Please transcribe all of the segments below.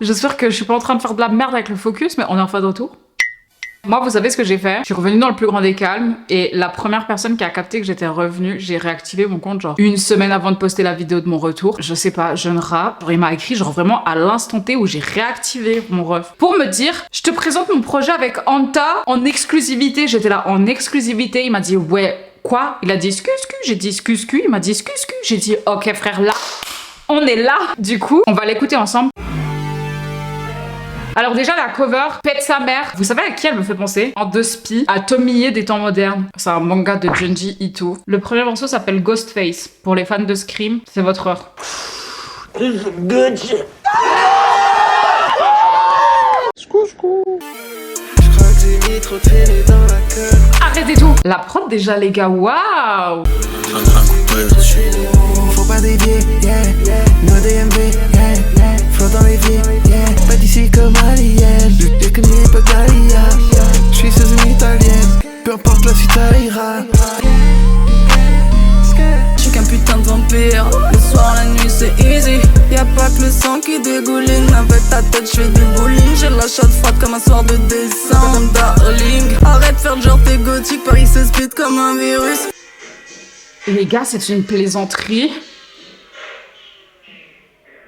J'espère que je suis pas en train de faire de la merde avec le focus, mais on est en fin de retour. Moi, vous savez ce que j'ai fait? Je suis revenue dans le plus grand des calmes et la première personne qui a capté que j'étais revenue, j'ai réactivé mon compte genre une semaine avant de poster la vidéo de mon retour. Je sais pas, jeune rat, genre il m'a écrit genre vraiment à l'instant T où j'ai réactivé mon ref. Pour me dire, je te présente mon projet avec Anta en exclusivité. J'étais là en exclusivité, il m'a dit ouais, quoi? Il a dit excuse, j'ai dit excuse, il m'a dit excuse, j'ai dit ok frère là, on est là. Du coup, on va l'écouter ensemble. Alors déjà, la cover pète sa mère. Vous savez à qui elle me fait penser? En deux spies, à Tomie des temps modernes. C'est un manga de Junji Ito. Le premier morceau s'appelle Ghostface. Pour les fans de Scream, c'est votre heure. Good shit. Arrêtez tout. La prod déjà les gars, waouh. Faut pas dévier, yeah, no DMV, yeah, flotte dans les vies, yeah, pas d'ici comme alien, lutter que n'y pas d'Alia, j'suis sous une italienne, peu importe la suite ça ira. J'suis qu'un putain de vampire, le soir, la nuit c'est easy. Y'a pas que le sang qui dégouline, avec ta tête j'fais du bowling. J'ai la chatte froide comme un soir de décembre, darling. Arrête de faire genre t'es gothique, Paris se speed comme un virus. Les gars, c'est une plaisanterie.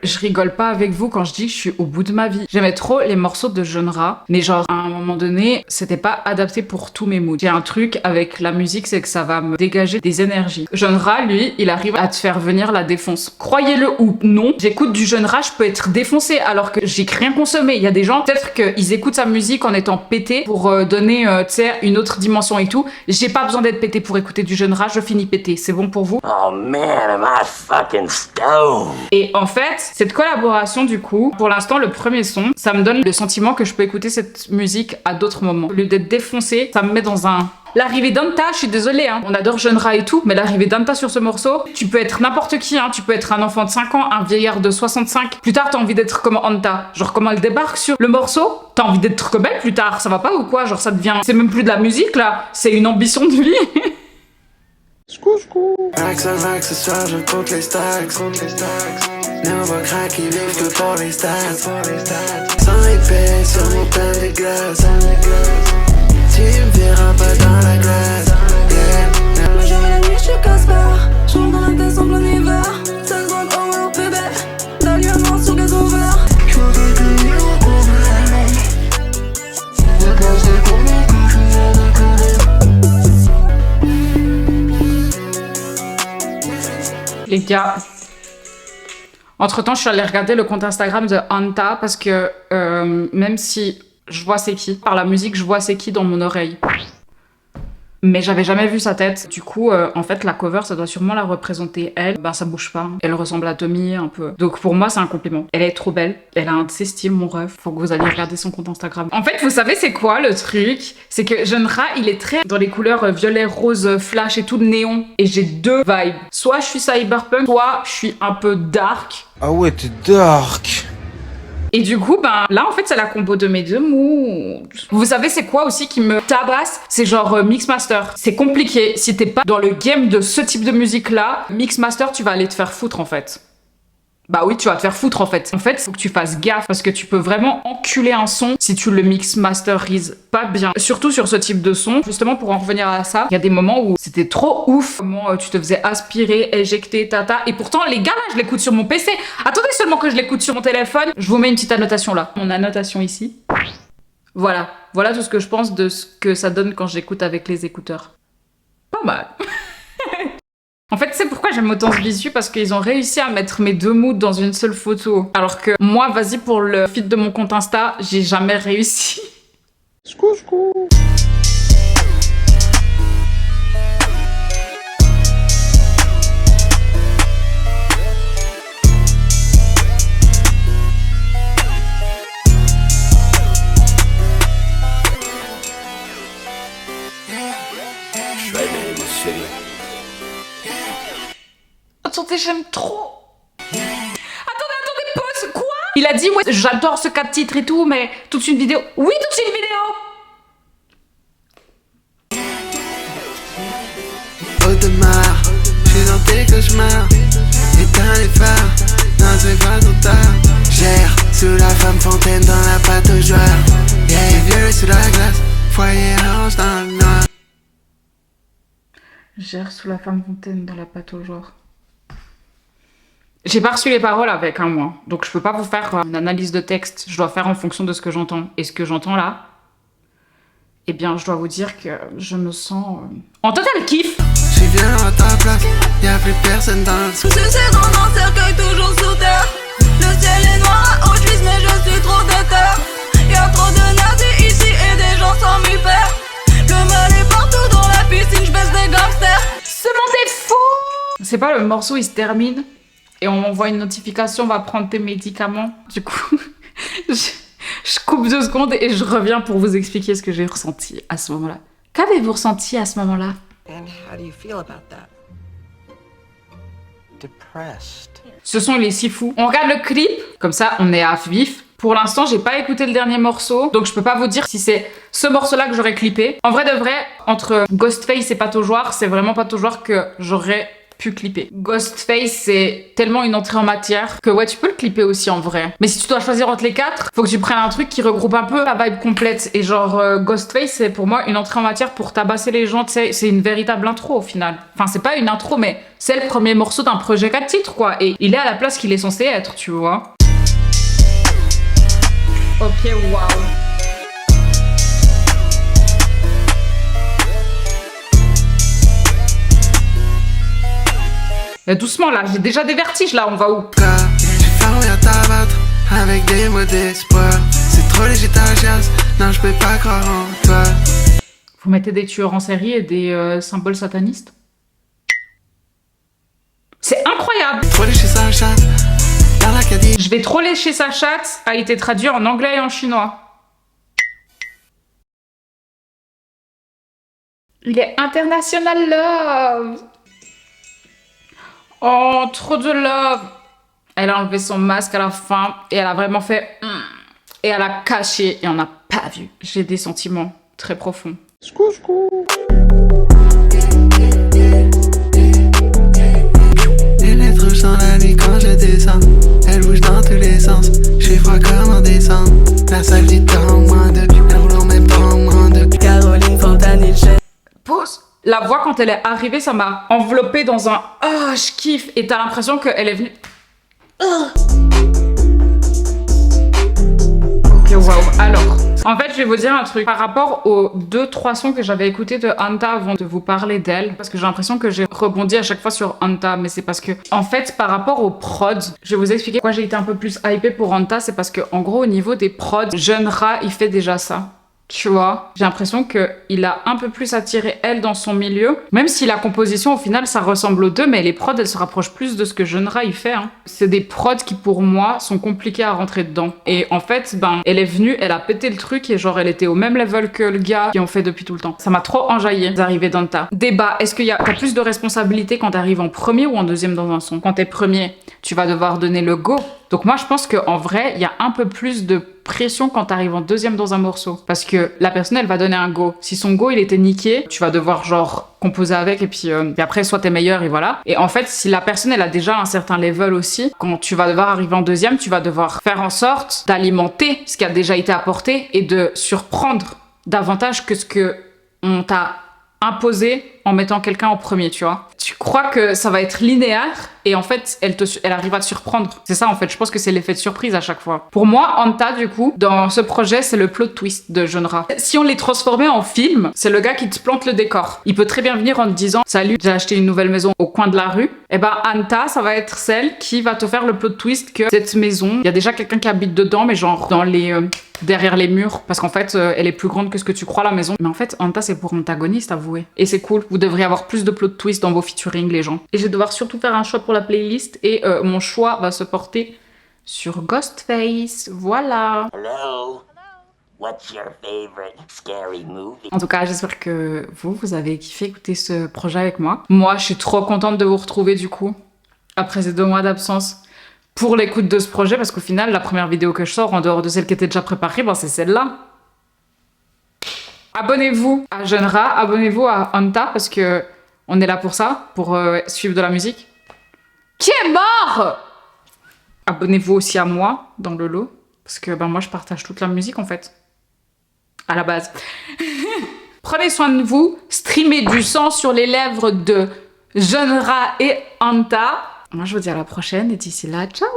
Je rigole pas avec vous quand je dis que je suis au bout de ma vie. J'aimais trop les morceaux de Jeune Rat, mais genre à un moment donné, c'était pas adapté pour tous mes moods. J'ai un truc avec la musique, c'est que ça va me dégager des énergies. Jeune Rat, lui, il arrive à te faire venir la défonce. Croyez-le ou non, j'écoute du Jeune Rat, je peux être défoncée alors que j'ai rien consommé. Il y a des gens, peut-être qu'ils écoutent sa musique en étant pété pour donner, tu sais, une autre dimension et tout. J'ai pas besoin d'être pété pour écouter du Jeune Rat, je finis pété. C'est bon pour vous? Oh man, am I fucking stoned. Et en fait, cette collaboration du coup, pour l'instant le premier son, ça me donne le sentiment que je peux écouter cette musique à d'autres moments. Au lieu d'être défoncé, ça me met dans un... L'arrivée d'Anta, je suis désolée, hein. On adore Jeune Rat et tout, mais l'arrivée d'Anta sur ce morceau, tu peux être n'importe qui, hein. Tu peux être un enfant de 5 ans, un vieillard de 65. Plus tard, t'as envie d'être comme Anta. Genre, comment elle débarque sur le morceau, t'as envie d'être comme elle plus tard. Ça va pas ou quoi? Genre, ça devient... C'est même plus de la musique, là. C'est une ambition de vie. Max, ce soir je compte les stacks. Nouveau crack, ils vivent que pour les stats. Sans épée sur mon pain de glace. Tu me verras pas dans la glace. Yeah. Le jour et la nuit, je suis Caspar. J'entre dans la tête en plein hiver. 16 drogues en leur bébé. D'alliance sur gazon vert. Les gars, entre-temps, je suis allée regarder le compte Instagram de Anta parce que même si je vois c'est qui, par la musique, je vois c'est qui dans mon oreille. Mais j'avais jamais vu sa tête. Du coup, en fait, la cover, ça doit sûrement la représenter elle. Ben, ça bouge pas. Elle ressemble à Tomie un peu. Donc pour moi, c'est un compliment. Elle est trop belle. Elle a un de ses styles, mon ref. Faut que vous alliez regarder son compte Instagram. En fait, vous savez, c'est quoi le truc? C'est que Jeune Rat, il est très dans les couleurs violet, rose, flash et tout de néon. Et j'ai deux vibes. Soit je suis cyberpunk, soit je suis un peu dark. Ah ouais, t'es dark. Et du coup, ben là, en fait, c'est la combo de mes deux moods. Vous savez, c'est quoi aussi qui me tabasse? C'est genre mix-master. C'est compliqué. Si t'es pas dans le game de ce type de musique-là, mix-master, tu vas aller te faire foutre, en fait. Bah oui, tu vas te faire foutre en fait. En fait, faut que tu fasses gaffe parce que tu peux vraiment enculer un son si tu le mix masterises pas bien. Surtout sur ce type de son. Justement, pour en revenir à ça, il y a des moments où c'était trop ouf. Comment tu te faisais aspirer, éjecter, tata. Et pourtant, les gars, là, je l'écoute sur mon PC. Attendez seulement que je l'écoute sur mon téléphone. Je vous mets une petite annotation là. Mon annotation ici. Voilà. Voilà tout ce que je pense de ce que ça donne quand j'écoute avec les écouteurs. Pas mal. En fait, c'est pourquoi j'aime autant ce visu, parce qu'ils ont réussi à mettre mes deux moods dans une seule photo. Alors que moi, vas-y, pour le feed de mon compte Insta, j'ai jamais réussi. Attendez, j'aime trop. Attendez, pause, quoi? Il a dit, ouais, j'adore ce cas de titre et tout, mais toute une vidéo. Oui, toute une vidéo. Audemars, j'suis dans tes cauchemars. Éteins les phares, non c'est pas trop tard. Gère Sous la femme fontaine dans la pâte aux joueurs. Yeah, vieux sous la glace, foyer range dans le noir. Gère sous la femme fontaine dans la pâte au genre. J'ai pas reçu les paroles avec un mois, donc je peux pas vous faire une analyse de texte. Je dois faire en fonction de ce que j'entends. Et ce que j'entends là, eh bien, je dois vous dire que je me sens en total kiff. J'suis bien à ta place, y'a plus personne dans le sous. C'est dans un cercueil toujours sous terre. Le ciel est noir à Auschwitz mais je suis trop déter. Y'a trop de nazis ici et des gens sans mi-père. Le mal est partout dans la piscine, j'baisse des gangsters. Ce monde est fou. C'est pas le morceau, il se termine et on m'envoie une notification, on va prendre tes médicaments. Du coup, je coupe 2 secondes et je reviens pour vous expliquer ce que j'ai ressenti à ce moment-là. Qu'avez-vous ressenti à ce moment-là? And how do you feel about that? Depressed. Ce son, il est si fou. On regarde le clip, comme ça, on est à vif. Pour l'instant, j'ai pas écouté le dernier morceau, donc je peux pas vous dire si c'est ce morceau-là que j'aurais clippé. En vrai de vrai, entre Ghostface et Pataugeoire, c'est vraiment Pataugeoire que j'aurais pu clipper. Ghostface, c'est tellement une entrée en matière que ouais, tu peux le clipper aussi en vrai. Mais si tu dois choisir entre les 4, faut que tu prennes un truc qui regroupe un peu la vibe complète. Et genre, Ghostface, c'est pour moi une entrée en matière pour tabasser les gens, tu sais, c'est une véritable intro au final. Enfin, c'est pas une intro, mais c'est le premier morceau d'un projet 4 titres, quoi. Et il est à la place qu'il est censé être, tu vois. Ok, waouh. Doucement là, j'ai déjà des vertiges là, on va où? J'ai fermé à t'abattre avec des mots d'espoir. C'est trop léger ta chasse, non je peux pas croire en toi. Vous mettez des tueurs en série et des symboles satanistes? C'est incroyable! Trop léger sa chatte, dans l'Acadie. Je vais trop lécher sa chatte a été traduit en anglais et en chinois. Il est international love! Oh, trop de love! Elle a enlevé son masque à la fin et elle a vraiment fait et elle a caché et on n'a pas vu. J'ai des sentiments très profonds. Les lettres rouges dans la nuit quand je descends. Elle bouge dans tous les sens. J'suis froid comme en décembre. La salle dit tant moins de. Elle roule en même temps moins de. Caroline Fontaine, Pause. La voix quand elle est arrivée, ça m'a enveloppée dans un oh, je kiffe. Et t'as l'impression qu'elle est venue. Ok, waouh. Alors, en fait, je vais vous dire un truc. Par rapport aux 2-3 sons que j'avais écoutés de Anta avant de vous parler d'elle, parce que j'ai l'impression que j'ai rebondi à chaque fois sur Anta, mais c'est parce que, en fait, par rapport aux prods, je vais vous expliquer pourquoi j'ai été un peu plus hypée pour Anta. C'est parce que, en gros, au niveau des prods, Jeune Rat, il fait déjà ça. Tu vois, j'ai l'impression qu'il a un peu plus attiré elle dans son milieu. Même si la composition, au final, ça ressemble aux deux, mais les prods, elles se rapprochent plus de ce que Jeune Rat, il fait. Hein. C'est des prods qui, pour moi, sont compliqués à rentrer dedans. Et en fait, ben, elle est venue, elle a pété le truc et genre, elle était au même level que le gars qui ont fait depuis tout le temps. Ça m'a trop enjaillé d'arriver dans le tas. Débat, est-ce qu'il y a t'as plus de responsabilité quand t'arrives en premier ou en deuxième dans un son? Quand t'es premier, tu vas devoir donner le go. Donc moi, je pense qu'en vrai, il y a un peu plus de pression quand t'arrives en deuxième dans un morceau. Parce que la personne, elle va donner un go. Si son go, il était niqué, tu vas devoir genre composer avec et puis après, soit t'es meilleur et voilà. Et en fait, si la personne, elle a déjà un certain level aussi, quand tu vas devoir arriver en deuxième, tu vas devoir faire en sorte d'alimenter ce qui a déjà été apporté et de surprendre davantage que ce que on t'a imposé en mettant quelqu'un en premier, tu vois. Tu crois que ça va être linéaire et en fait, elle arrive à te surprendre. C'est ça en fait, je pense que c'est l'effet de surprise à chaque fois. Pour moi, Anta, du coup, dans ce projet, c'est le plot twist de Jeune Rat. Si on les transformait en film, c'est le gars qui te plante le décor. Il peut très bien venir en te disant « Salut, j'ai acheté une nouvelle maison au coin de la rue. » Et ben Anta, ça va être celle qui va te faire le plot twist que cette maison, il y a déjà quelqu'un qui habite dedans, mais genre dans les... derrière les murs, parce qu'en fait, elle est plus grande que ce que tu crois, la maison. Mais en fait, Anta, c'est pour antagoniste, avouez. Et c'est cool. Vous devriez avoir plus de plot twist dans vos featuring, les gens. Et je vais devoir surtout faire un choix pour la playlist, et mon choix va se porter sur Ghostface. Voilà. Hello? What's your favorite scary movie? En tout cas, j'espère que vous avez kiffé écouter ce projet avec moi. Moi, je suis trop contente de vous retrouver, du coup, après ces 2 mois d'absence, pour l'écoute de ce projet, parce qu'au final, la première vidéo que je sors, en dehors de celle qui était déjà préparée, ben c'est celle-là. Abonnez-vous à Jeune Rat, abonnez-vous à Anta, parce que on est là pour ça, pour suivre de la musique. Qui est mort? Abonnez-vous aussi à moi, dans le lot. Parce que ben, moi, je partage toute la musique, en fait. À la base. Prenez soin de vous. Streamez du sang sur les lèvres de Jeune Rat et Anta. Moi, je vous dis à la prochaine. Et d'ici là, ciao.